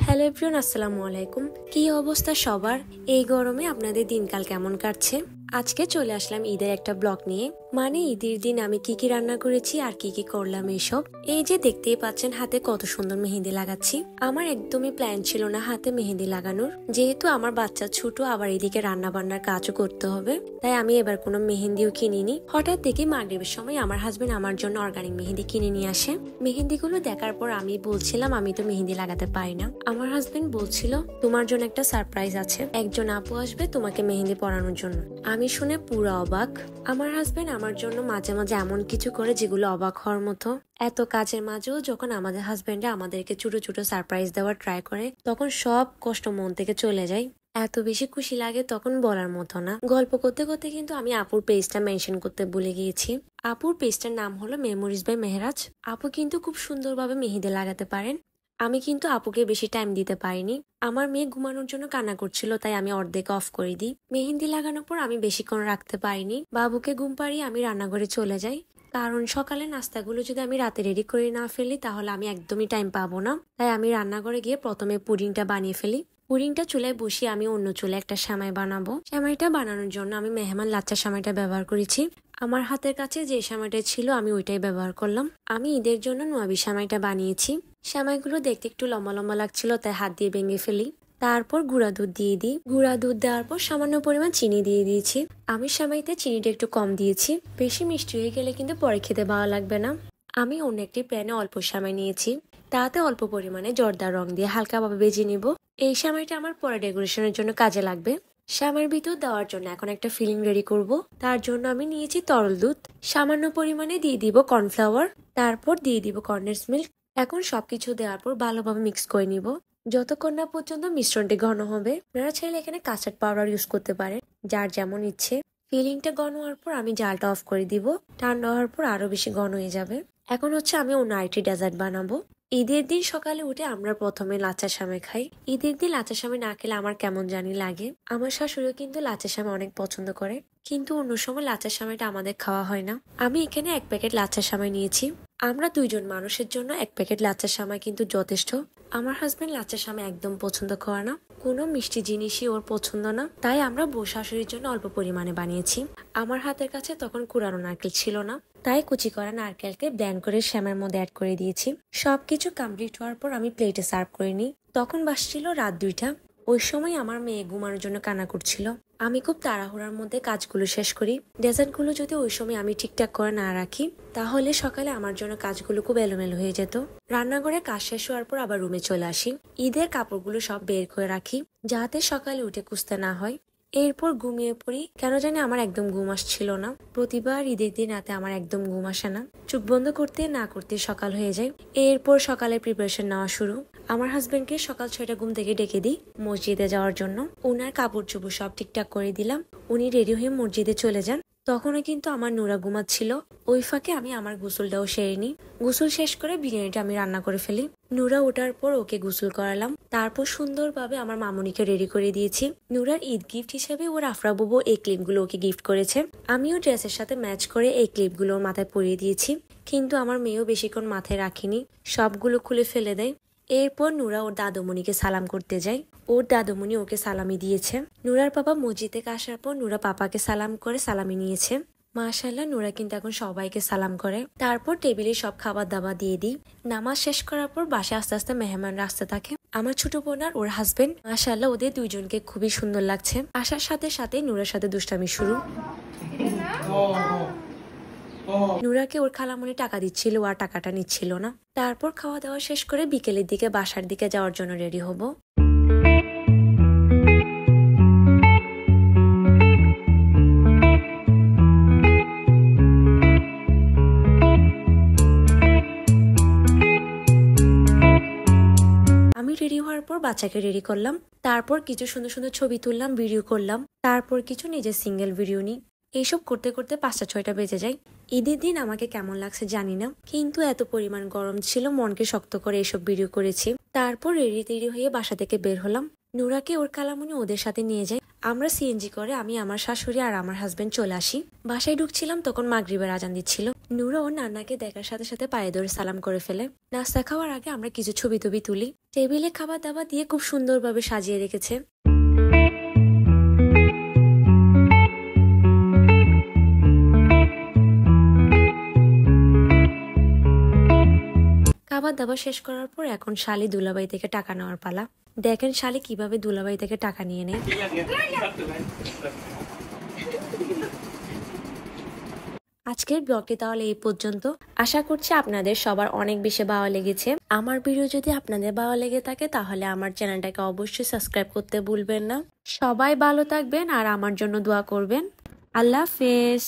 Hello everyone, আসসালামু আলাইকুম। কি অবস্থা সবার? এই গরমে আপনাদের দিনকাল কেমন কাটছে? আজকে চলে আসলাম ঈদের একটা ব্লগ নিয়ে। মানে ঈদের দিন আমি কি কি রান্না করেছি আর কি কি করলাম এইসব। এই যে দেখতেই পাচ্ছেন হাতে কত সুন্দর মেহেন্দি লাগাচ্ছি। আমার একদমই প্ল্যান ছিল না হাতে মেহেন্দি লাগানোর, যেহেতু আমার বাচ্চা ছোট, আবার এদিকে রান্না বান্নার কাজও করতে হবে, তাই আমি এবার কোনো মেহেন্দিও কিনিনি। হঠাৎ দেখি মাগরিবের সময় আমার হাজবেন্ড আমার জন্য অর্গানিক মেহেন্দি কিনে নিয়ে আসে। মেহেন্দিগুলো দেখার পর আমি বলছিলাম আমি তো মেহেন্দি লাগাতে পারি না। আমার হাজবেন্ড বলছিল তোমার জন্য একটা সারপ্রাইজ আছে, একজন আপু আসবে তোমাকে মেহেন্দি পরানোর জন্য। আমি শুনে পুরো অবাক। আমার হাজবেন্ড আমার জন্য মাঝে মাঝে এমন কিছু করে যেগুলো অবাক হওয়ার মতো। এত কাজের মাঝেও যখন আমাদের হাজবেন্ডরা আমাদেরকে ছোট ছোট সারপ্রাইজ দেওয়ার ট্রাই করে, তখন সব কষ্ট মন থেকে চলে যায়। এত বেশি খুশি লাগে তখন বলার মতো না। গল্প করতে করতে কিন্তু আমি আপুর পেজটা মেনশন করতে ভুলে গিয়েছি। আপুর পেজটার নাম হলো মেমোরিজ বাই মেহরাজ। আপু কিন্তু খুব সুন্দরভাবে মেহেন্দি লাগাতে পারেন। আমি কিন্তু আপুকে বেশি টাইম দিতে পারিনি। আমার মেয়ে ঘুমানোর জন্য কান্না করছিল, তাই আমি অর্ধেক অফ করে দিই। মেহেন্দি লাগানোর পর আমি বেশিক্ষণ রাখতে পারিনি। বাবুকে ঘুম পাড়িয়ে আমি রান্নাঘরে চলে যাই, কারণ সকালে নাস্তাগুলো যদি আমি রাতে রেডি করে না ফেলি তাহলে আমি একদমই টাইম পাবো না। তাই আমি রান্নাঘরে গিয়ে প্রথমে পুডিংটা বানিয়ে ফেলি। পুডিংটা চুলায় বসিয়ে আমি অন্য চুলে একটা সেমাই বানাবো। সেমাইটা বানানোর জন্য আমি মেহমান লাচ্চা সেমাইটা ব্যবহার করেছি। আমার হাতের কাছে যে সেমাইটা ছিল আমি ওইটাই ব্যবহার করলাম। আমি ঈদের জন্য নোয়াবি সেমাইটা বানিয়েছি। সেমাইগুলো দেখতে একটু লম্বা লম্বা লাগছিল, তাই হাত দিয়ে ভেঙে ফেলি। তারপর গুঁড়া দুধ দিয়ে দিই। গুঁড়া দুধ দেওয়ার পর সামান্য পরিমাণ চিনি দিয়ে দিয়েছি। আমি সেমাইতে চিনিটা একটু কম দিয়েছি, বেশি মিষ্টি হয়ে গেলে কিন্তু পরে খেতে ভালো লাগবে না। আমি অন্য একটি প্যানে অল্প সেমাই নিয়েছি, তাতে অল্প পরিমাণে জর্দার রং দিয়ে হালকাভাবে ভেজে নিব। এই সেমাইটা আমার পরে ডেকোরেশনের জন্য কাজে লাগবে। সেমাইয়ের ভিতর দেওয়ার জন্য এখন একটা ফিলিং রেডি করব। তার জন্য আমি নিয়েছি তরল দুধ, সামান্য পরিমাণে দিয়ে দিব কর্নফ্লাওয়ার, তারপর দিয়ে দিব কনডেন্স মিল্ক। এখন সবকিছু দেওয়ার পর ভালোভাবে মিক্স করে নিব যতক্ষণ না পর্যন্ত মিশ্রণটি ঘন হবে। আপনারা চাইলে এখানে কাস্টার্ড পাউডার ইউজ করতে পারেন, যার যেমন ইচ্ছে। ফিলিংটা ঘন হওয়ার পর আমি জালটা অফ করে দিব। ঠান্ডা হওয়ার পর আরো বেশি ঘন হয়ে যাবে। এখন হচ্ছে আমি অন্য আরেকটি ডেজার্ট বানাবো। ঈদের দিন সকালে উঠে আমরা প্রথমে লাচ্চা সেমাই খাই। ঈদের দিন লাচ্চা সেমাই না খেলে আমার কেমন জানি লাগে। আমার শাশুড়িও কিন্তু লাচ্চা সেমাই অনেক পছন্দ করে, কিন্তু অন্য সময় লাচ্চা সেমাইটা আমাদের খাওয়া হয় না। আমি এখানে 1 প্যাকেট লাচ্চা সেমাই নিয়েছি। আমরা 2 জন মানুষের জন্য 1 প্যাকেট লাচ্চা সেমাই কিন্তু যথেষ্ট। আমার হাজবেন্ড লাচ্চা সেমাই একদম পছন্দ করে না, কোনো মিষ্টি জিনিসই ওর পছন্দ না, তাই আমরা বউ শাশুড়ির জন্য অল্প পরিমাণে বানিয়েছি। আমার হাতের কাছে তখন কুড়ানো নারকেল ছিল না, তাই কুচি করা নারকেলকে ব্লেন্ড করে সেমাইয়ের মধ্যে অ্যাড করে দিয়েছি। সবকিছু কমপ্লিট হওয়ার পর আমি প্লেটে সার্ভ করে নিই। তখন বাজছিল রাত 2টা। ওই সময় আমার মেয়ে ঘুমানোর জন্য কান্না করছিল। আমি খুব তাড়াহুড়ার মধ্যে কাজগুলো শেষ করি। ডেজার্টগুলো যদি ওই সময় আমি ঠিকঠাক করে না রাখি, তাহলে সকালে আমার জন্য কাজগুলো খুব এলোমেলো হয়ে যেত। রান্নাঘরে কাজ শেষ হওয়ার পর আবার রুমে চলে আসি। ঈদের কাপড়গুলো সব বের করে রাখি, যাতে সকালে উঠে খুঁজতে না হয়। এরপর ঘুমিয়ে পড়ি। কেন জানি আমার একদম ঘুম আসছিল না। প্রতিবার ঈদের দিন রাতে আমার একদম ঘুম আসে না। চোখ বন্ধ করতে না করতে সকাল হয়ে যায়। এরপর সকালে প্রিপারেশন নেওয়া শুরু। আমার হাজবেন্ডকে সকাল 6টা ঘুম থেকে ডেকে দিই মসজিদে যাওয়ার জন্য। ওনার কাপড় চোপড় সব ঠিকঠাক করে দিলাম। উনি রেডি হয়ে মসজিদে চলে যান। তখনও কিন্তু আমার নুরা ঘুমাচ্ছিল। ওই ফাঁকে আমি আমার গোসলটাও সেরে নিই। গোসল শেষ করে বিরিয়ানিটা আমি রান্না করে ফেলি। নুরা ওঠার পর ওকে গোসল করালাম। তারপর সুন্দরভাবে আমার মামুনিকে রেডি করে দিয়েছি। নুরার ঈদ গিফট হিসেবে ওর আফরা বুবু এই ক্লিপগুলো ওকে গিফট করেছে। আমিও ড্রেসের সাথে ম্যাচ করে এই ক্লিপগুলো ওর মাথায় পরিয়ে দিয়েছি, কিন্তু আমার মেয়েও বেশিক্ষণ মাথায় রাখিনি, সবগুলো খুলে ফেলে দেয়। এরপর নুরা ওর দাদুমণিকে সালাম করতে যায়। ওর দাদুমণি ওকে সালামি দিয়েছে। নুরার পাপা মসজিদ থেকে আসার পর নুরা পাপাকে সালাম করে সালামি নিয়েছে। মাশাআল্লাহ, নুরা কিন্তু এখন সবাইকে সালাম করে। তারপর টেবিলে সব খাবার দাবার দিয়ে দিই। নামাজ শেষ করার পর বাসায় আস্তে আস্তে মেহমানরা আসতে থাকে। আমার ছোট বোন আর ওর হাজবেন্ড, মাশাআল্লাহ ওদের দুইজনকে খুবই সুন্দর লাগছে। আসার সাথে সাথে নুরার সাথে দুষ্টামি শুরু। নুরাকে ওর খালামণি টাকা দিচ্ছিল, আর টাকাটা নিচ্ছিল না। তারপর খাওয়া দাওয়া শেষ করে বিকেলের দিকে বাসার দিকে যাওয়ার জন্য রেডি হব। আমি রেডি হওয়ার পর বাচ্চাকে রেডি করলাম। তারপর কিছু সুন্দর সুন্দর ছবি তুললাম, ভিডিও করলাম, তারপর কিছু নিজের সিঙ্গেল ভিডিও নিই। এইসব করতে করতে 5টা 6টা বেজে যায়। ঈদের দিন আমাকে কেমন লাগছে জানি না, কিন্তু এত পরিমাণ গরম ছিল, মনকে শক্ত করে এসব ভিডিও করেছি। তারপর রেডি তেডি হয়ে বাসা থেকে বের হলাম। নুরাকে ওর কালামুনি ওদের সাথে নিয়ে যাই। আমরা সিএনজি করে আমি, আমার শাশুড়ি আর আমার হাজবেন্ড চলে আসি। বাসায় ঢুকছিলাম তখন মাগরিবের আজান দিচ্ছিল। নুরা ওর নান্নাকে দেখার সাথে সাথে পায়ে ধরে সালাম করে ফেলে। নাস্তা খাওয়ার আগে আমরা কিছু ছবি টবি তুলি। টেবিলে খাবার দাবার দিয়ে খুব সুন্দরভাবে সাজিয়ে রেখেছে। খাবার দাবার শেষ করার পর এখন শালি দুলাবাই থেকে টাকা নেওয়ার পালা। দেখেন শালি কিভাবে দুলাবাই থেকে টাকা নিয়ে নেয়। আজকের ব্লগটি তাহলে এই পর্যন্ত। আশা করছি আপনাদের সবার অনেক বেশি ভালো লেগেছে। আমার ভিডিও যদি আপনাদের ভালো লেগে থাকে তাহলে আমার চ্যানেলটাকে অবশ্যই সাবস্ক্রাইব করতে ভুলবেন না। সবাই ভালো থাকবেন আর আমার জন্য দোয়া করবেন। আল্লাহ হাফেজ।